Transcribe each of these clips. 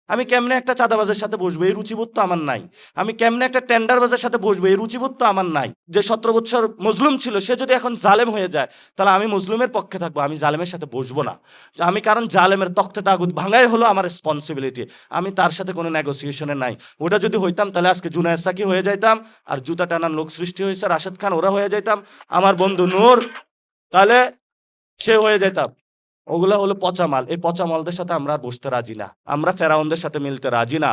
আমি কেমনে একটা চাঁদাবাজের সাথে বসবো, এই রুচিবোধ তো আমার নাই। আমি কেমনে একটা টেন্ডারবাজের সাথে বসবো, এই রুচিবোধ তো আমার নাই। যে 17 বছর মজলুম ছিল সে যদি এখন জালেম হয়ে যায়, তাহলে আমি মজলুমের পক্ষে থাকবো, আমি জালেমের সাথে বসবো না। আমি কারণ জালেমের তখ্তে তাগুত ভাঙাই হলো আমার রেসপন্সিবিলিটি। আমি তার সাথে কোনো নেগোসিয়েশনে নাই। ওটা যদি হইতাম তাহলে আজকে জুনায়েদ সাকি হয়ে যাইতাম, আর জুতা টানার লোক সৃষ্টি হয়েছে রাশেদ খান, ওরা হয়ে যাইতাম, আমার বন্ধু নূর তাহলে সে হয়ে যেতাম। ওগুলা হলো পচা মাল। এই পচা মালদের সাথে আমরা আর বসতে রাজি না। আমরা ফেরাউনদের সাথে মিলতে রাজি না।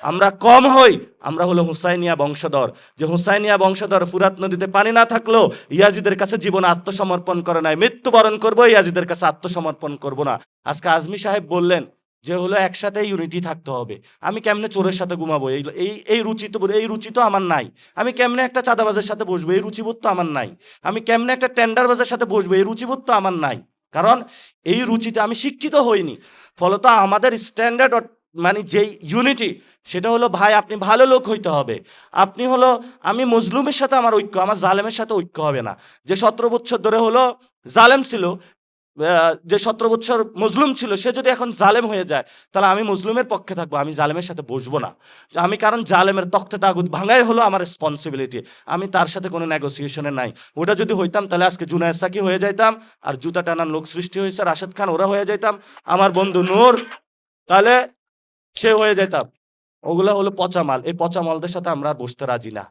আমরা কম হই, আমরা হলো হুসাইনিয়া বংশধর। যে হুসাইনিয়া বংশধর ফুরাত নদীতে পানি না থাকলেও ইয়াজিদের কাছে জীবন আত্মসমর্পণ করে নাই। মৃত্যুবরণ করবো, ইয়াজিদের কাছে আত্মসমর্পণ করব না। আজকে আজমি সাহেব বললেন যে হলো একসাথে ইউনিটি থাকতে হবে। আমি কেমনে চোরের সাথে ঘুমাবো, এই এই এই রুচি তো আমার নাই। আমি কেমনে একটা চাঁদাবাজের সাথে বসবো, এই রুচিবোধ তো আমার নাই। আমি কেমনে একটা টেন্ডারবাজের সাথে বসবো, এই রুচিবোধ তো আমার নাই। কারণ এই রুচিতে আমি শিক্ষিত হইনি। ফলত আমাদের স্ট্যান্ডার্ড মানে যেই ইউনিটি, সেটা হলো ভাই আপনি ভালো লোক হইতে হবে। আপনি হলো, আমি মজলুমের সাথে আমার ঐক্য, আমার জালেমের সাথে ঐক্য হবে না। যে 17 বছর ধরে হলো জালেম ছিল, যে 17 বছর মজলুম ছিল সে যদি এখন জালেম হয়ে যায়, তাহলে আমি মজলুমের পক্ষে থাকবো, আমি জালেমের সাথে বসবো না। আমি কারণ জালেমের তখ্তে তাগুত ভাঙাই হলো আমার রেসপন্সিবিলিটি। আমি তার সাথে কোনো নেগোসিয়েশনে নাই। ওটা যদি হইতাম তাহলে আজকে জুনায়েদ সাকি হয়ে যাইতাম, আর জুতা টানার লোক সৃষ্টি হয়েছে রাশেদ খান, ওরা হয়ে যাইতাম, আমার বন্ধু নূর তাহলে সে হয়ে যেতাম। ওগুলা হলো পচা মাল। এই পচা মালদের সাথে আমরা আর বসতে রাজি না।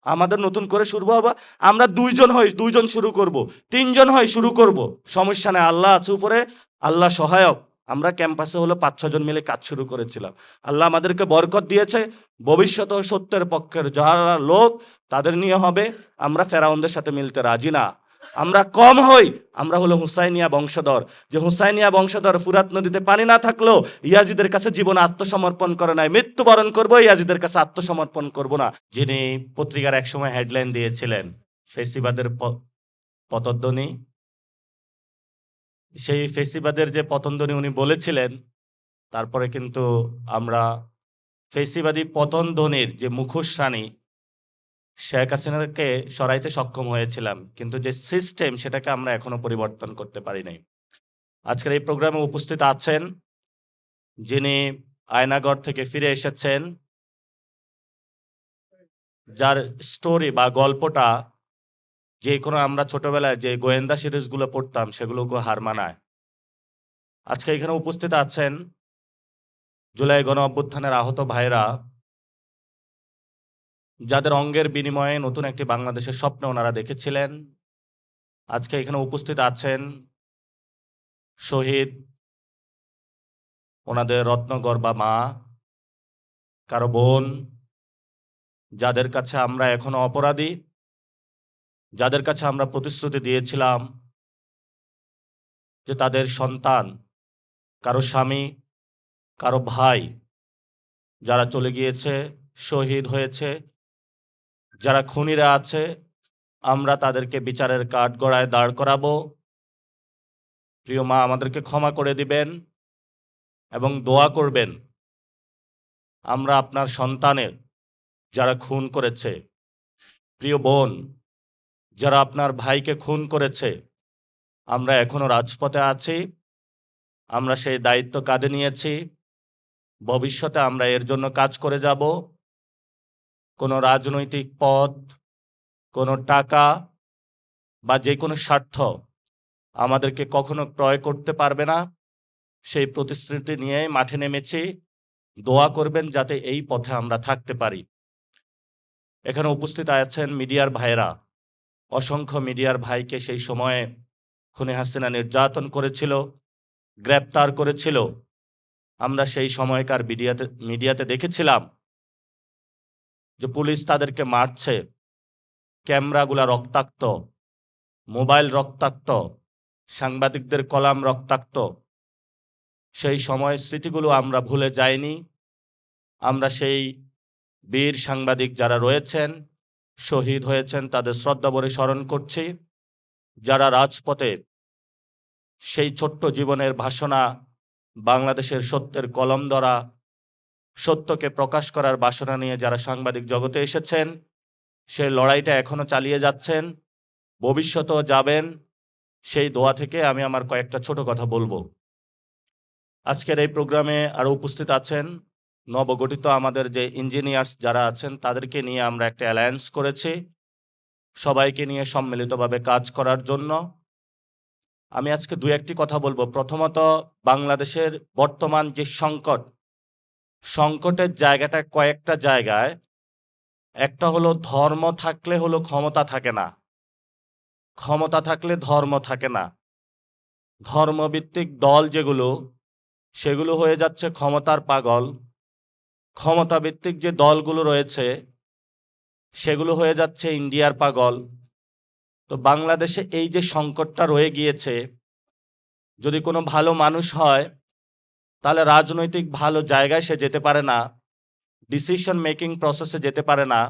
আমাদের নতুন করে শুরু হবে। আমরা 2 জন হই, 2 জন শুরু করব, 3 জন হই শুরু করব, সমস্যা নাই, আল্লাহ আছে উপরে, আল্লাহ সহায়ক। আমরা ক্যাম্পাসে হলো 5-6 জন মিলে কাজ শুরু করেছিলাম। আল্লাহ আমাদেরকে বরকত দিয়েছে। ভবিষ্যতে সত্যের পক্ষের যারা লোক তাদের নিয়ে হবে। আমরা ফেরাউনদের সাথে মিলতে রাজি না। আমরা কম হই, আমরা হলো হুসাইনিয়া বংশধর। যে হুসাইনিয়া বংশধর ফুরাত নদীতে পানি না থাকলেও ইয়াজিদের কাছে জীবন আত্মসমর্পণ করে নাই। মৃত্যুবরণ করবো, ইয়াজিদের কাছে আত্মসমর্পণ করব না। যিনি পত্রিকার একসময় হেডলাইন দিয়েছিলেন ফেসিবাদের পতধ্বনি, সেই ফেসিবাদের যে পতনধ্বনি উনি বলেছিলেন, তারপরে কিন্তু আমরা ফেসিবাদী পতনধ্বনির যে মুখোশ রানী শেখ হাসিনাকে সরাইতে সক্ষম হয়েছিলাম, কিন্তু যে সিস্টেম সেটাকে আমরা এখনো পরিবর্তন করতে পারি নাই। আজকের এই প্রোগ্রামে উপস্থিত আছেন যিনি আয়নাগর থেকে ফিরে এসেছেন, যার স্টোরি বা গল্পটা যে কোনো আমরা ছোটবেলায় যে গোয়েন্দা সিরিজগুলো পড়তাম সেগুলোকে হার মানায়। আজকে এখানে উপস্থিত আছেন জুলাই গণ অভ্যুত্থানের আহত ভাইরা, যাদের অঙ্গের বিনিময়ে নতুন একটি বাংলাদেশের স্বপ্ন ওনারা দেখেছিলেন। আজকে এখানে উপস্থিত আছেন শহীদ, ওনাদের রত্নগর্ভা মা, কারো বোন, যাদের কাছে আমরা এখনো অপরাধী, যাদের কাছে আমরা প্রতিশ্রুতি দিয়েছিলাম যে তাদের সন্তান, কারো স্বামী, কারো ভাই যারা চলে গিয়েছে, শহীদ হয়েছে, যারা খুনিরা আছে, আমরা তাদেরকে বিচারের কাঠগড়ায় দাঁড় করাবো। প্রিয় মা, আমাদেরকে ক্ষমা করে দিবেন এবং দোয়া করবেন আমরা আপনার সন্তানের যারা খুন করেছে, প্রিয় বোন যারা আপনার ভাইকে খুন করেছে, আমরা এখনো রাজপথে আছি, আমরা সেই দায়িত্ব কাঁধে নিয়েছি। ভবিষ্যতে আমরা এর জন্য কাজ করে যাব। কোনো রাজনৈতিক পদ, কোনো টাকা বা যে কোনো স্বার্থ আমাদেরকে কখনো ক্রয় করতে পারবে না। সেই প্রতিশ্রুতি নিয়েই মাঠে নেমেছি। দোয়া করবেন যাতে এই পথে আমরা থাকতে পারি। এখানে উপস্থিত আছেন মিডিয়ার ভাইরা। অসংখ্য মিডিয়ার ভাইকে সেই সময়ে খুনি হাসিনা নির্যাতন করেছিল, গ্রেপ্তার করেছিল। আমরা সেই সময়কার মিডিয়াতে দেখেছিলাম যে পুলিশ তাদেরকে মারছে, ক্যামেরাগুলা রক্তাক্ত, মোবাইল রক্তাক্ত, সাংবাদিকদের কলাম রক্তাক্ত। সেই সময়ের স্মৃতিগুলো আমরা ভুলে যাইনি। আমরা সেই বীর সাংবাদিক যারা রয়েছেন, শহীদ হয়েছেন, তাদের শ্রদ্ধাভরে স্মরণ করছি। যারা রাজপথে সেই ছোট্ট জীবনের ভাষণা, বাংলাদেশের সত্যের কলম ধরা, সত্যকে প্রকাশ করার বাসনা নিয়ে যারা সাংবাদিক জগতে এসেছেন, সেই লড়াইটা এখনো চালিয়ে যাচ্ছেন, ভবিষ্যতেও যাবেন। সেই দোয়া থেকে আমি আমার কয়েকটা ছোট কথা বলবো। আজকের এই প্রোগ্রামে আরো উপস্থিত আছেন নবগঠিত আমাদের যে ইঞ্জিনিয়ার্স যারা আছেন তাদেরকে নিয়ে আমরা একটা অ্যালায়েন্স করেছি সবাইকে নিয়ে সম্মিলিতভাবে কাজ করার জন্য। আমি আজকে দু একটি কথা বলবো। প্রথমত, বাংলাদেশের বর্তমান যে সংকটের জায়গাটা কয়েকটা জায়গায়। একটা হলো ধর্ম থাকলে হলো ক্ষমতা থাকে না, ক্ষমতা থাকলে ধর্ম থাকে না। ধর্মভিত্তিক দল যেগুলো, সেগুলো হয়ে যাচ্ছে ক্ষমতার পাগল। ক্ষমতাভিত্তিক যে দলগুলো রয়েছে সেগুলো হয়ে যাচ্ছে ইন্ডিয়ার পাগল। তো বাংলাদেশে এই যে সংকটটা রয়ে গিয়েছে, যদি কোনো ভালো মানুষ হয় তাহলে রাজনৈতিক ভালো জায়গায় সে যেতে পারে না, ডিসিশন মেকিং প্রসেসে যেতে পারে না।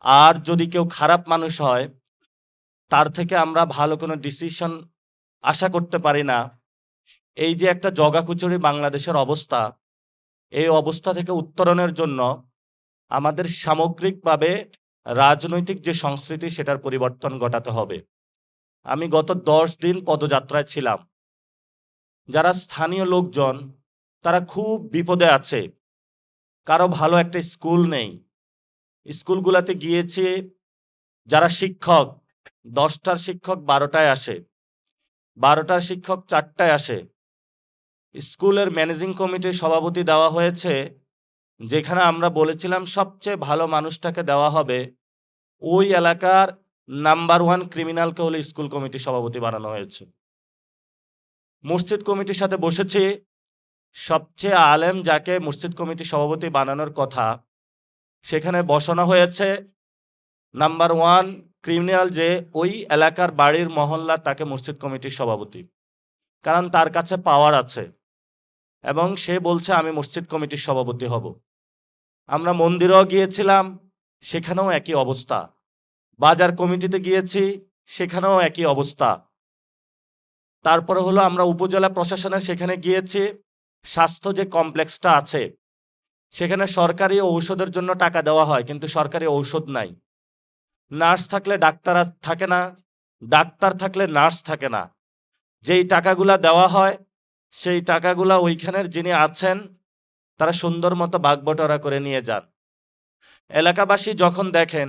আর যদি কেউ খারাপ মানুষ হয় তার থেকে আমরা ভালো কোনো ডিসিশন আশা করতে পারি না। এই যে একটা জগাখিচুড়ি বাংলাদেশের অবস্থা, এই অবস্থা থেকে উত্তরণের জন্য আমাদের সামগ্রিকভাবে রাজনৈতিক যে সংস্কৃতি সেটার পরিবর্তন ঘটাতে হবে। আমি গত 10 দিন পদযাত্রায় ছিলাম। যারা স্থানীয় লোকজন তারা খুব বিপদে আছে। কারো ভালো একটা স্কুল নেই। স্কুলগুলোতে গিয়েছি, যারা শিক্ষক 10টার শিক্ষক 12টায় আসে, 12টার শিক্ষক 4টায় আসে। স্কুলের ম্যানেজিং কমিটির সভাপতি দেওয়া হয়েছে, যেখানে আমরা বলেছিলাম সবচেয়ে ভালো মানুষটাকে দেওয়া হবে। ওই এলাকার নাম্বার 1 ক্রিমিনালকে হলে স্কুল কমিটির সভাপতি বানানো হয়েছে। মসজিদ কমিটির সাথে বসেছি, সবচেয়ে আলেম যাকে মসজিদ কমিটির সভাপতি বানানোর কথা, সেখানে বসানো হয়েছে নাম্বার 1 ক্রিমিনাল, যে ওই এলাকার বাড়ির মহল্লা, তাকে মসজিদ কমিটির সভাপতি। কারণ তার কাছে পাওয়ার আছে এবং সে বলছে আমি মসজিদ কমিটির সভাপতি হব। আমরা মন্দিরেও গিয়েছিলাম, সেখানেও একই অবস্থা। বাজার কমিটিতে গিয়েছি, সেখানেও একই অবস্থা। তারপরে হলো আমরা উপজেলা প্রশাসনের সেখানে গিয়েছি। স্বাস্থ্য যে কমপ্লেক্সটা আছে সেখানে সরকারি ঔষধের জন্য টাকা দেওয়া হয়, কিন্তু সরকারি ঔষধ নাই। নার্স থাকলে ডাক্তার থাকে না, ডাক্তার থাকলে নার্স থাকে না। যেই টাকাগুলা দেওয়া হয় সেই টাকাগুলা ওইখানের যিনি আছেন তারা সুন্দর মতো ভাগবটোয়ারা করে নিয়ে যান। এলাকাবাসী যখন দেখেন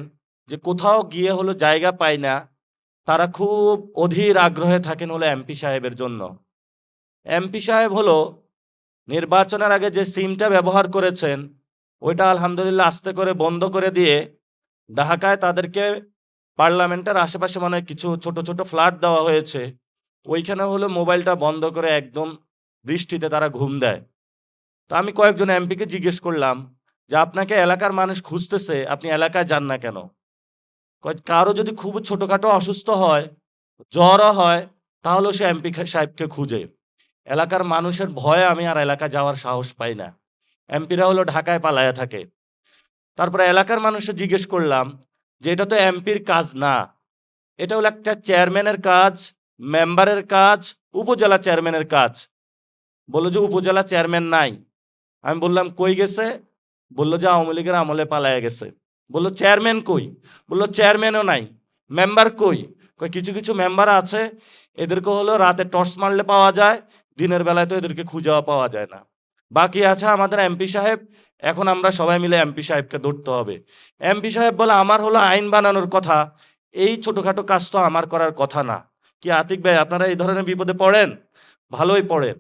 যে কোথাও গিয়ে হলো জায়গা পায় না, তারা খুব অধীর আগ্রহে থাকেন হলো এমপি সাহেবের জন্য। এমপি সাহেব হলো নির্বাচনের আগে যে সিমটা ব্যবহার করেছেন ওইটা আলহামদুলিল্লাহ আস্তে করে বন্ধ করে দিয়ে ঢাকায় তাদেরকে পার্লামেন্টের আশেপাশে মানে কিছু ছোট ছোট ফ্ল্যাট দেওয়া হয়েছে, ওইখানে হলো মোবাইলটা বন্ধ করে একদম বৃষ্টিতে তারা ঘুম দেয়। তো আমি কয়েকজন এমপিকে জিজ্ঞেস করলাম যে আপনাকে এলাকার মানুষ খুঁজতেছে, আপনি এলাকায় যান না কেন? কারো যদি খুব ছোটখাটো অসুস্থ হয়, জ্বরও হয়, তাহলেও সে এমপি সাহেবকে খুঁজে। এলাকার মানুষের ভয়ে আমি আর এলাকা যাওয়ার সাহস পাই না। এমপিরা হলো ঢাকায় পালায়া থাকে। তারপরে এলাকার মানুষকে জিজ্ঞেস করলাম যে এটা তো এমপির কাজ না, এটা হলো একটা চেয়ারম্যানের কাজ, মেম্বারের কাজ, উপজেলা চেয়ারম্যানের কাজ। বললো যে উপজেলা চেয়ারম্যান নাই। আমি বললাম কই গেছে? বললো যে আওয়ামী লীগের আমলে পালায়া গেছে। বললো চেয়ারম্যান কই? বললো চেয়ারম্যানও নাই। মেম্বার কই? কিছু কিছু মেম্বার আছে, এদেরকে হলো রাতে টর্চ মারলে পাওয়া যায়, দিনের বেলায় তো এদেরকে খুঁজেও পাওয়া যায় না। বাকি আছে আমাদের এমপি সাহেব। এখন আমরা সবাই মিলে এমপি সাহেবকে ধরতে হবে। এমপি সাহেব বলে আমার হলো আইন বানানোর কথা, এই ছোটখাটো কাজ তো আমার করার কথা না। কি আতিক ভাই, আপনারা এই ধরনের বিপদে পড়েন? ভালোই পড়েন।